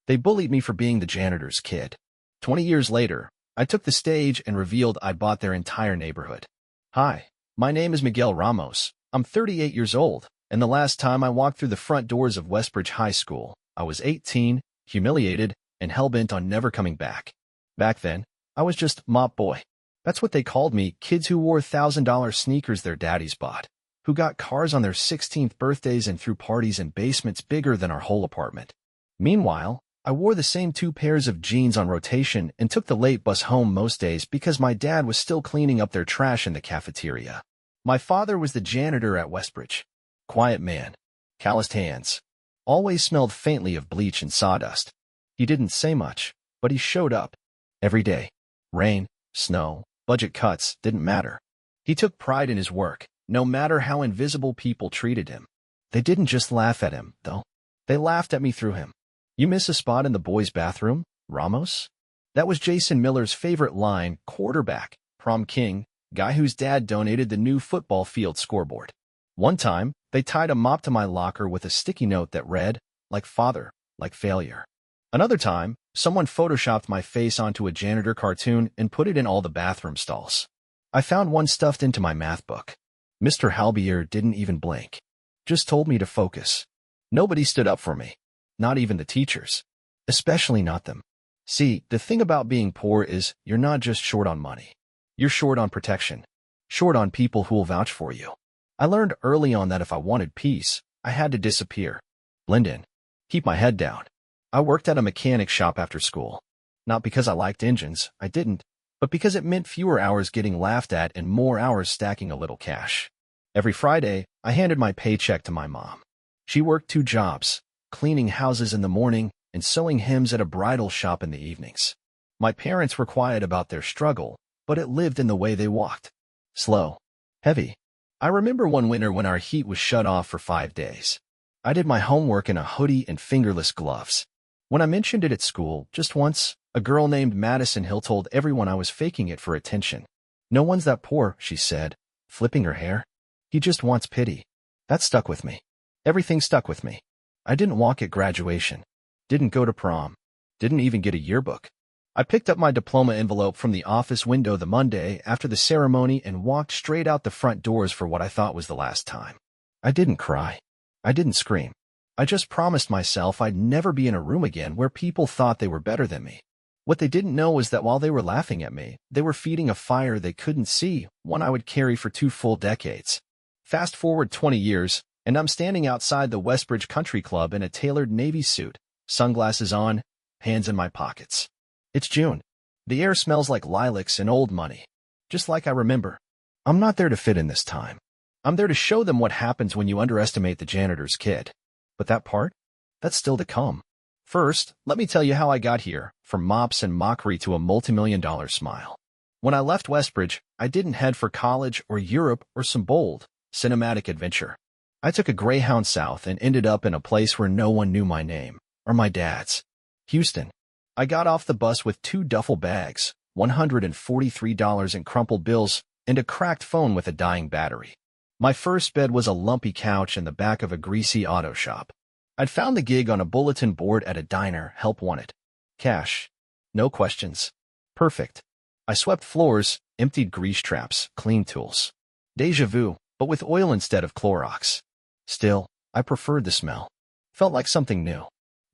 They bullied me for being the janitor's kid. 20 years later, I took the stage and revealed I bought their entire neighborhood. Hi, my name is Miguel Ramos. I'm 38 years old, and the last time I walked through the front doors of Westbridge High School, I was 18, humiliated, and hell-bent on never coming back. Back then, I was just mop boy. That's what they called me, kids who wore $1,000 sneakers their daddies bought, who got cars on their 16th birthdays and threw parties in basements bigger than our whole apartment. Meanwhile, I wore the same 2 pairs of jeans on rotation and took the late bus home most days because my dad was still cleaning up their trash in the cafeteria. My father was the janitor at Westbridge. Quiet man, calloused hands, always smelled faintly of bleach and sawdust. He didn't say much, but he showed up. Every day. Rain, snow, budget cuts, didn't matter. He took pride in his work, no matter how invisible people treated him. They didn't just laugh at him, though. They laughed at me through him. You miss a spot in the boys' bathroom, Ramos? That was Jason Miller's favorite line, quarterback, prom king, guy whose dad donated the new football field scoreboard. One time, they tied a mop to my locker with a sticky note that read, like father, like failure. Another time, someone photoshopped my face onto a janitor cartoon and put it in all the bathroom stalls. I found one stuffed into my math book. Mr. Halbier didn't even blink. Just told me to focus. Nobody stood up for me. Not even the teachers. Especially not them. See, the thing about being poor is you're not just short on money. You're short on protection. Short on people who'll vouch for you. I learned early on that if I wanted peace, I had to disappear. Blend in. Keep my head down. I worked at a mechanic shop after school. Not because I liked engines, I didn't, but because it meant fewer hours getting laughed at and more hours stacking a little cash. Every Friday, I handed my paycheck to my mom. She worked 2 jobs, cleaning houses in the morning and sewing hymns at a bridal shop in the evenings. My parents were quiet about their struggle, but it lived in the way they walked. Slow. Heavy. I remember one winter when our heat was shut off for 5 days. I did my homework in a hoodie and fingerless gloves. When I mentioned it at school, just once, a girl named Madison Hill told everyone I was faking it for attention. No one's that poor, she said, flipping her hair. He just wants pity. That stuck with me. Everything stuck with me. I didn't walk at graduation. Didn't go to prom. Didn't even get a yearbook. I picked up my diploma envelope from the office window the Monday after the ceremony and walked straight out the front doors for what I thought was the last time. I didn't cry. I didn't scream. I just promised myself I'd never be in a room again where people thought they were better than me. What they didn't know was that while they were laughing at me, they were feeding a fire they couldn't see, one I would carry for 2 full decades. Fast forward 20 years, and I'm standing outside the Westbridge Country Club in a tailored navy suit, sunglasses on, hands in my pockets. It's June. The air smells like lilacs and old money. Just like I remember. I'm not there to fit in this time. I'm there to show them what happens when you underestimate the janitor's kid. But that part? That's still to come. First, let me tell you how I got here, from mops and mockery to a multi-million-dollar smile. When I left Westbridge, I didn't head for college or Europe or some bold, cinematic adventure. I took a Greyhound south and ended up in a place where no one knew my name, or my dad's. Houston. I got off the bus with 2 duffel bags, $143 in crumpled bills, and a cracked phone with a dying battery. My first bed was a lumpy couch in the back of a greasy auto shop. I'd found the gig on a bulletin board at a diner, help wanted. Cash. No questions. Perfect. I swept floors, emptied grease traps, cleaned tools. Deja vu, but with oil instead of Clorox. Still, I preferred the smell. Felt like something new.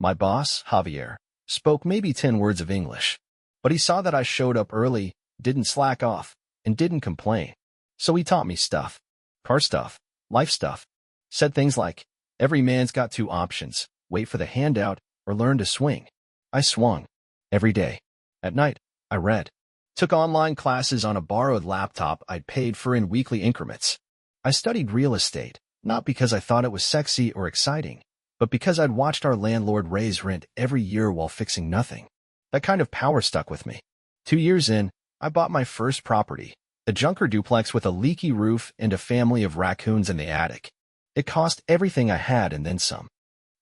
My boss, Javier, spoke maybe 10 words of English. But he saw that I showed up early, didn't slack off, and didn't complain. So he taught me stuff. Car stuff. Life stuff. Said things like, every man's got 2 options, wait for the handout, or learn to swing. I swung. Every day. At night, I read. Took online classes on a borrowed laptop I'd paid for in weekly increments. I studied real estate, not because I thought it was sexy or exciting, but because I'd watched our landlord raise rent every year while fixing nothing. That kind of power stuck with me. 2 years in, I bought my first property, a junker duplex with a leaky roof and a family of raccoons in the attic. It cost everything I had and then some.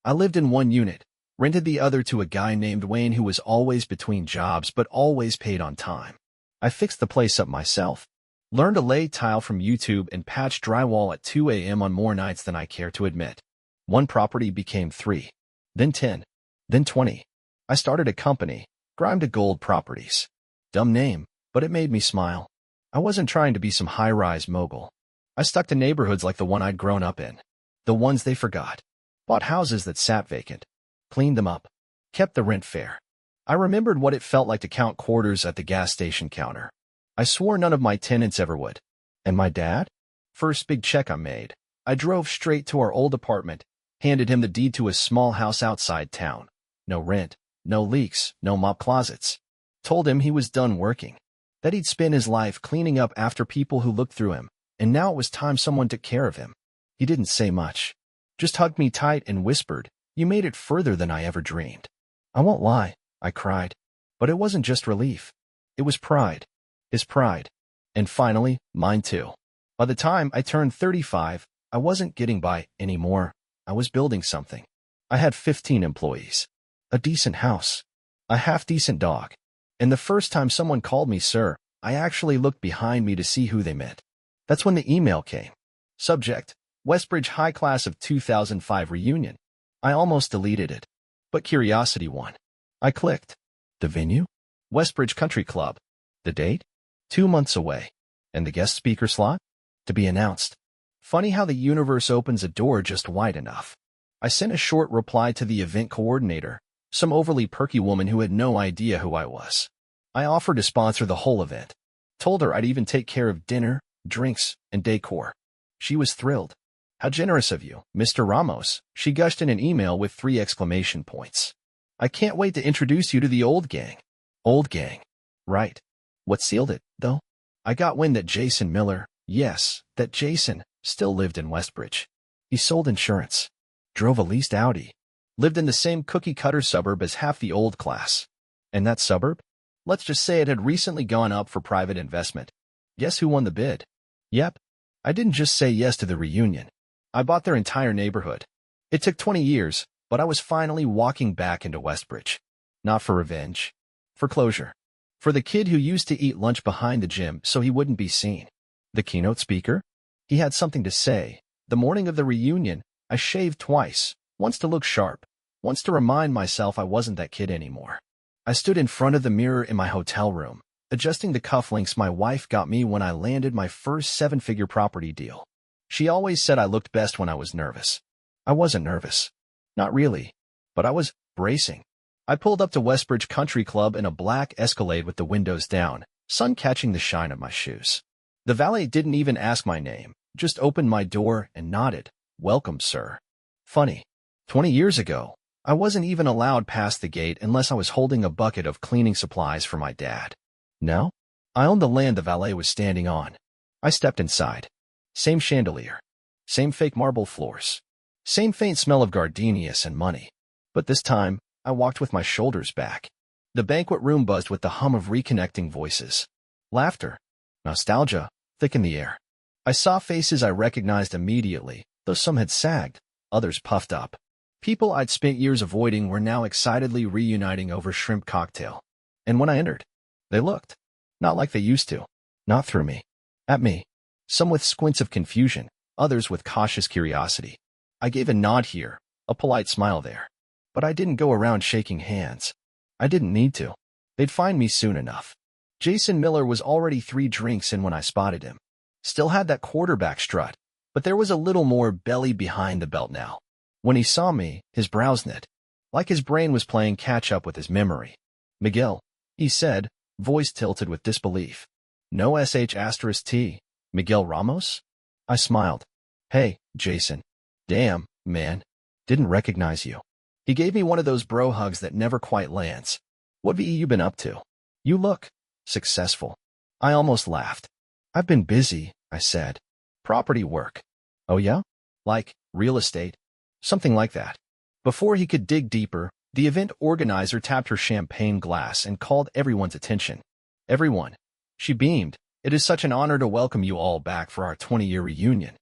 I lived in one unit, rented the other to a guy named Wayne who was always between jobs but always paid on time. I fixed the place up myself. Learned to lay tile from YouTube and patch drywall at 2 a.m. on more nights than I care to admit. One property became 3, then 10, then 20. I started a company, Grime to Gold Properties. Dumb name, but it made me smile. I wasn't trying to be some high-rise mogul. I stuck to neighborhoods like the one I'd grown up in. The ones they forgot. Bought houses that sat vacant. Cleaned them up. Kept the rent fair. I remembered what it felt like to count quarters at the gas station counter. I swore none of my tenants ever would. And my dad? First big check I made. I drove straight to our old apartment, handed him the deed to a small house outside town. No rent, no leaks, no mop closets. Told him he was done working. That he'd spent his life cleaning up after people who looked through him, and now it was time someone took care of him. He didn't say much. Just hugged me tight and whispered, "You made it further than I ever dreamed." I won't lie, I cried. But it wasn't just relief. It was pride. His pride. And finally, mine too. By the time I turned 35, I wasn't getting by anymore. I was building something. I had 15 employees. A decent house. A half-decent dog. And the first time someone called me sir, I actually looked behind me to see who they meant. That's when the email came. Subject: Westbridge High Class of 2005 Reunion. I almost deleted it. But curiosity won. I clicked. The venue? Westbridge Country Club. The date? 2 months away. And the guest speaker slot? To be announced. Funny how the universe opens a door just wide enough. I sent a short reply to the event coordinator, some overly perky woman who had no idea who I was. I offered to sponsor the whole event. Told her I'd even take care of dinner, drinks, and decor. She was thrilled. "How generous of you, Mr. Ramos," she gushed in an email with 3 exclamation points. "I can't wait to introduce you to the old gang." Old gang. Right. What sealed it, though? I got wind that Jason Miller, yes, that Jason, still lived in Westbridge. He sold insurance. Drove a leased Audi. Lived in the same cookie-cutter suburb as half the old class. And that suburb? Let's just say it had recently gone up for private investment. Guess who won the bid? Yep. I didn't just say yes to the reunion. I bought their entire neighborhood. It took 20 years, but I was finally walking back into Westbridge. Not for revenge. For closure. For the kid who used to eat lunch behind the gym so he wouldn't be seen. The keynote speaker? He had something to say. The morning of the reunion, I shaved twice, once to look sharp, once to remind myself I wasn't that kid anymore. I stood in front of the mirror in my hotel room, adjusting the cufflinks my wife got me when I landed my first 7-figure property deal. She always said I looked best when I was nervous. I wasn't nervous. Not really. But I was bracing. I pulled up to Westbridge Country Club in a black Escalade with the windows down, sun catching the shine of my shoes. The valet didn't even ask my name, just opened my door and nodded. "Welcome, sir." Funny. 20 years ago, I wasn't even allowed past the gate unless I was holding a bucket of cleaning supplies for my dad. No? I owned the land the valet was standing on. I stepped inside. Same chandelier. Same fake marble floors. Same faint smell of gardenias and money. But this time, I walked with my shoulders back. The banquet room buzzed with the hum of reconnecting voices. Laughter. Nostalgia. Thick in the air. I saw faces I recognized immediately, though some had sagged, others puffed up. People I'd spent years avoiding were now excitedly reuniting over shrimp cocktail. And when I entered, they looked. Not like they used to. Not through me. At me. Some with squints of confusion, others with cautious curiosity. I gave a nod here, a polite smile there. But I didn't go around shaking hands. I didn't need to. They'd find me soon enough. Jason Miller was already 3 drinks in when I spotted him. Still had that quarterback strut, but there was a little more belly behind the belt now. When he saw me, his brows knit, like his brain was playing catch-up with his memory. "Miguel," he said, voice tilted with disbelief. "No sh*T. Miguel Ramos?" I smiled. "Hey, Jason. Damn, man. Didn't recognize you." He gave me one of those bro hugs that never quite lands. "What VE you been up to? You look successful." I almost laughed. "I've been busy," I said. "Property work." "Oh yeah? Like real estate?" "Something like that." Before he could dig deeper, the event organizer tapped her champagne glass and called everyone's attention. "Everyone." She beamed. "It is such an honor to welcome you all back for our 20-year reunion.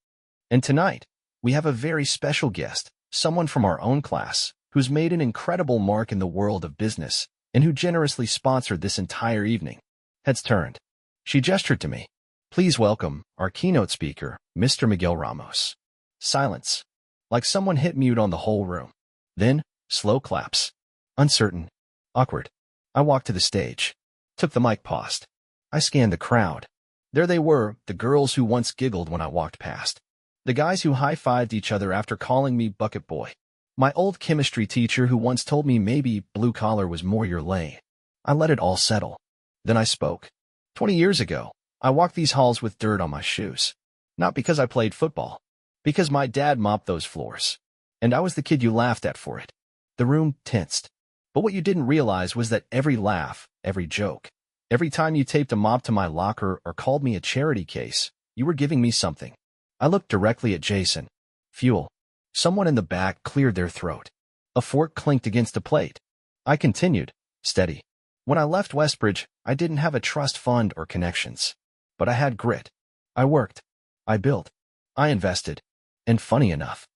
And tonight, we have a very special guest, someone from our own class, who's made an incredible mark in the world of business and who generously sponsored this entire evening." Heads turned. She gestured to me. "Please welcome our keynote speaker, Mr. Miguel Ramos." Silence. Like someone hit mute on the whole room. Then, slow claps. Uncertain. Awkward. I walked to the stage. Took the mic, paused. I scanned the crowd. There they were, the girls who once giggled when I walked past. The guys who high-fived each other after calling me bucket boy. My old chemistry teacher who once told me maybe blue collar was more your lane. I let it all settle. Then I spoke. 20 years ago, I walked these halls with dirt on my shoes. Not because I played football. Because my dad mopped those floors. And I was the kid you laughed at for it. The room tensed. But what you didn't realize was that every laugh, every joke, every time you taped a mop to my locker or called me a charity case, you were giving me something. I looked directly at Jason. Fuel. Someone in the back cleared their throat. A fork clinked against a plate. I continued, steady. When I left Westbridge, I didn't have a trust fund or connections. But I had grit. I worked. I built. I invested. And funny enough,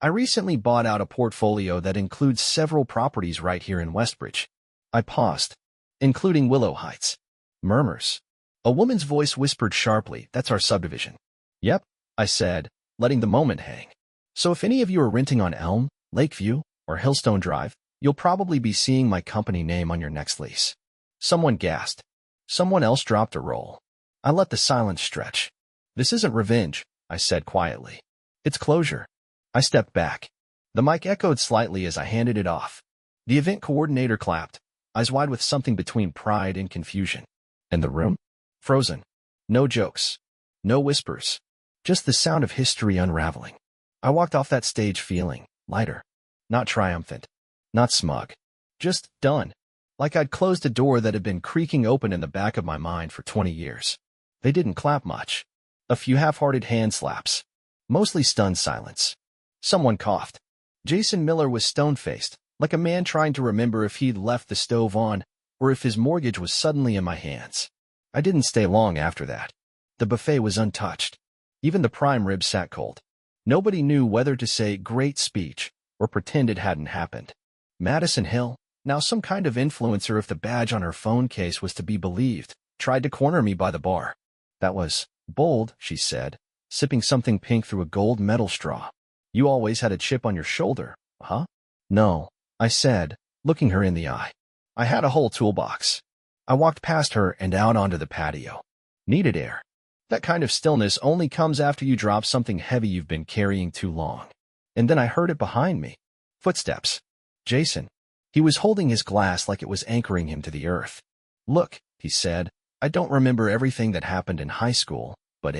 I recently bought out a portfolio that includes several properties right here in Westbridge. I paused, including Willow Heights. Murmurs. A woman's voice whispered sharply, "That's our subdivision." "Yep," I said, letting the moment hang. "So if any of you are renting on Elm, Lakeview, or Hillstone Drive, you'll probably be seeing my company name on your next lease." Someone gasped. Someone else dropped a roll. I let the silence stretch. "This isn't revenge," I said quietly. "It's closure." I stepped back. The mic echoed slightly as I handed it off. The event coordinator clapped, eyes wide with something between pride and confusion. And the room? Frozen. No jokes. No whispers. Just the sound of history unraveling. I walked off that stage feeling lighter. Not triumphant. Not smug. Just done. Like I'd closed a door that had been creaking open in the back of my mind for 20 years. They didn't clap much. A few half-hearted hand slaps. Mostly stunned silence. Someone coughed. Jason Miller was stone-faced, like a man trying to remember if he'd left the stove on or if his mortgage was suddenly in my hands. I didn't stay long after that. The buffet was untouched. Even the prime rib sat cold. Nobody knew whether to say "great speech" or pretend it hadn't happened. Madison Hill, now some kind of influencer if the badge on her phone case was to be believed, tried to corner me by the bar. "That was bold," she said, sipping something pink through a gold medal straw. "You always had a chip on your shoulder, huh?" "No," I said, looking her in the eye. "I had a whole toolbox." I walked past her and out onto the patio. Needed air. That kind of stillness only comes after you drop something heavy you've been carrying too long. And then I heard it behind me. Footsteps. Jason. He was holding his glass like it was anchoring him to the earth. "Look," he said, "I don't remember everything that happened in high school, but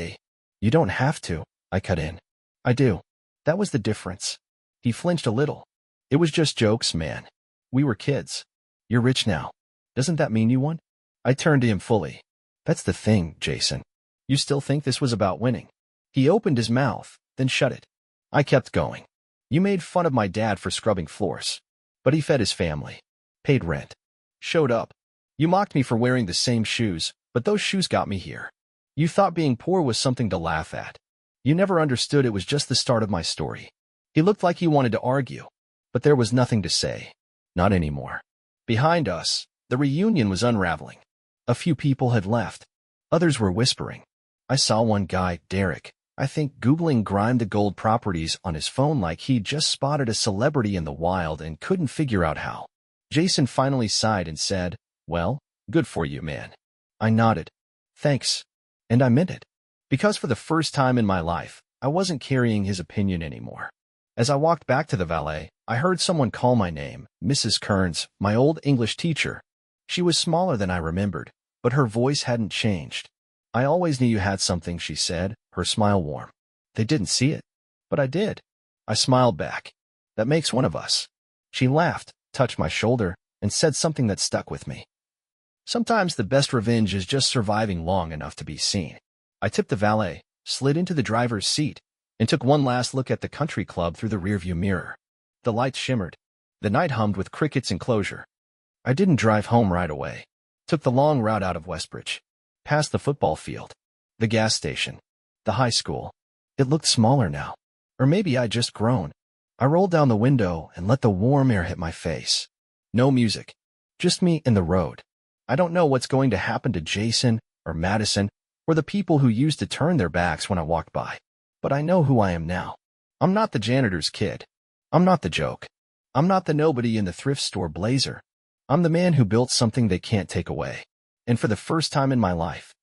you don't have to," I cut in. "I do." That was the difference. He flinched a little. "It was just jokes, man. We were kids. You're rich now. Doesn't that mean you won?" I turned to him fully. "That's the thing, Jason. You still think this was about winning?" He opened his mouth, then shut it. I kept going. "You made fun of my dad for scrubbing floors. But he fed his family. Paid rent. Showed up. You mocked me for wearing the same shoes, but those shoes got me here. You thought being poor was something to laugh at. You never understood it was just the start of my story." He looked like he wanted to argue, but there was nothing to say. Not anymore. Behind us, the reunion was unraveling. A few people had left. Others were whispering. I saw one guy, Derek, I think, Googling Grime to Gold properties on his phone like he'd just spotted a celebrity in the wild and couldn't figure out how. Jason finally sighed and said, "Well, good for you, man." I nodded. "Thanks." And I meant it. Because for the first time in my life, I wasn't carrying his opinion anymore. As I walked back to the valet, I heard someone call my name, Mrs. Kearns, my old English teacher. She was smaller than I remembered, but her voice hadn't changed. "I always knew you had something," she said, her smile warm. "They didn't see it, but I did." I smiled back. "That makes one of us." She laughed, touched my shoulder, and said something that stuck with me. Sometimes the best revenge is just surviving long enough to be seen. I tipped the valet, slid into the driver's seat, and took one last look at the country club through the rearview mirror. The lights shimmered. The night hummed with crickets and closure. I didn't drive home right away. Took the long route out of Westbridge. Past the football field. The gas station. The high school. It looked smaller now. Or maybe I'd just grown. I rolled down the window and let the warm air hit my face. No music. Just me and the road. I don't know what's going to happen to Jason or Madison or the people who used to turn their backs when I walked by. But I know who I am now. I'm not the janitor's kid. I'm not the joke. I'm not the nobody in the thrift store blazer. I'm the man who built something they can't take away. And for the first time in my life,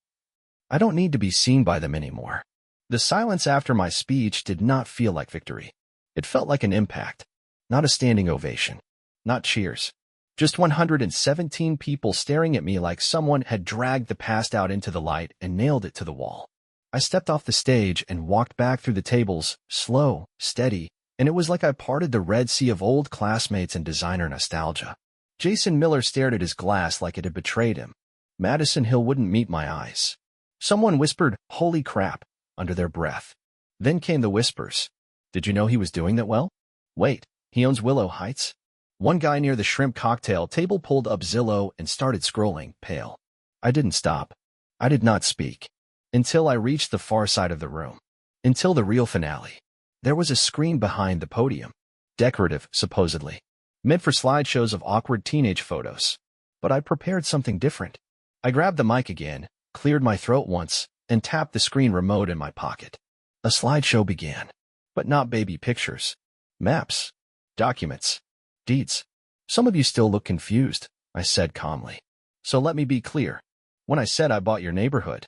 I don't need to be seen by them anymore. The silence after my speech did not feel like victory. It felt like an impact, not a standing ovation, not cheers. Just 117 people staring at me like someone had dragged the past out into the light and nailed it to the wall. I stepped off the stage and walked back through the tables, slow, steady, and it was like I parted the Red Sea of old classmates and designer nostalgia. Jason Miller stared at his glass like it had betrayed him. Madison Hill wouldn't meet my eyes. Someone whispered, "Holy crap," under their breath. Then came the whispers. Did you know he was doing that well? Wait, he owns Willow Heights? One guy near the shrimp cocktail table pulled up Zillow and started scrolling, pale. I didn't stop. I did not speak. Until I reached the far side of the room. Until the real finale. There was a screen behind the podium. Decorative, supposedly. Meant for slideshows of awkward teenage photos. But I prepared something different. I grabbed the mic again, cleared my throat once, and tapped the screen remote in my pocket. A slideshow began. But not baby pictures. Maps. Documents. Deeds. Some of you still look confused, I said calmly. So let me be clear. When I said I bought your neighborhood,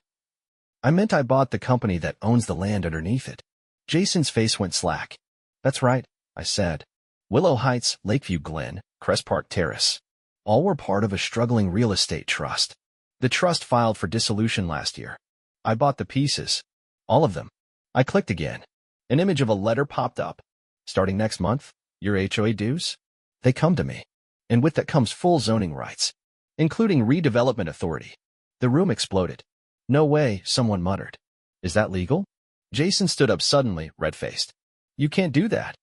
I meant I bought the company that owns the land underneath it. Jason's face went slack. That's right, I said. Willow Heights, Lakeview Glen, Crest Park Terrace. All were part of a struggling real estate trust. The trust filed for dissolution last year. I bought the pieces. All of them. I clicked again. An image of a letter popped up. Starting next month, your HOA dues? They come to me. And with that comes full zoning rights, including redevelopment authority. The room exploded. No way, someone muttered. Is that legal? Jason stood up suddenly, red-faced. You can't do that.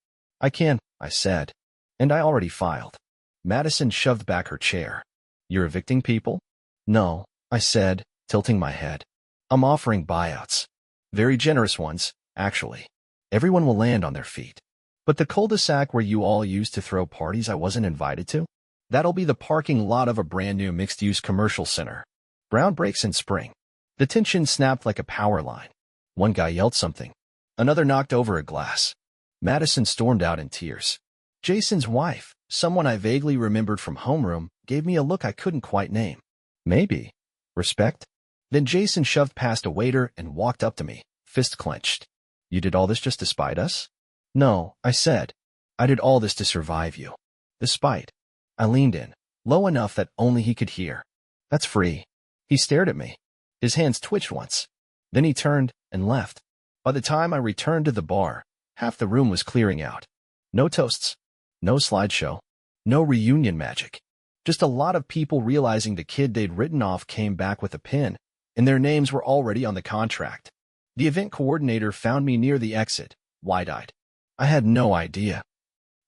I can, I said. And I already filed. Madison shoved back her chair. You're evicting people? No, I said, tilting my head. I'm offering buyouts. Very generous ones, actually. Everyone will land on their feet. But the cul-de-sac where you all used to throw parties I wasn't invited to? That'll be the parking lot of a brand new mixed-use commercial center. Ground breaks in spring. The tension snapped like a power line. One guy yelled something. Another knocked over a glass. Madison stormed out in tears. Jason's wife, someone I vaguely remembered from homeroom, gave me a look I couldn't quite name. Maybe. Respect? Then Jason shoved past a waiter and walked up to me, fist clenched. You did all this just to spite us? No, I said. I did all this to survive you. The spite. I leaned in, low enough that only he could hear. That's free. He stared at me. His hands twitched once. Then he turned and left. By the time I returned to the bar, half the room was clearing out. No toasts. No slideshow. No reunion magic. Just a lot of people realizing the kid they'd written off came back with a pin, and their names were already on the contract. The event coordinator found me near the exit, wide-eyed. I had no idea.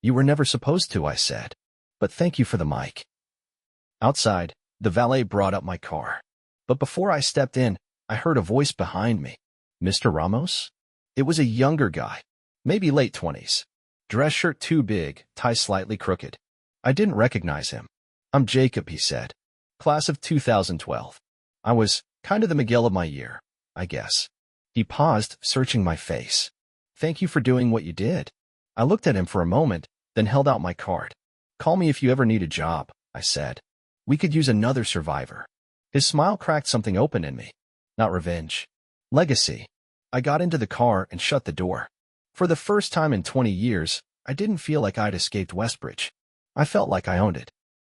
You were never supposed to, I said. But thank you for the mic. Outside, the valet brought up my car. But before I stepped in, I heard a voice behind me. Mr. Ramos? It was a younger guy, maybe late 20s. Dress shirt too big, tie slightly crooked. I didn't recognize him. I'm Jacob, he said. Class of 2012. I was kind of the Miguel of my year, I guess. He paused, searching my face. Thank you for doing what you did. I looked at him for a moment, then held out my card. Call me if you ever need a job, I said. We could use another survivor. His smile cracked something open in me. Not revenge. Legacy. I got into the car and shut the door. For the first time in 20 years, I didn't feel like I'd escaped Westbridge. I felt like I owned it.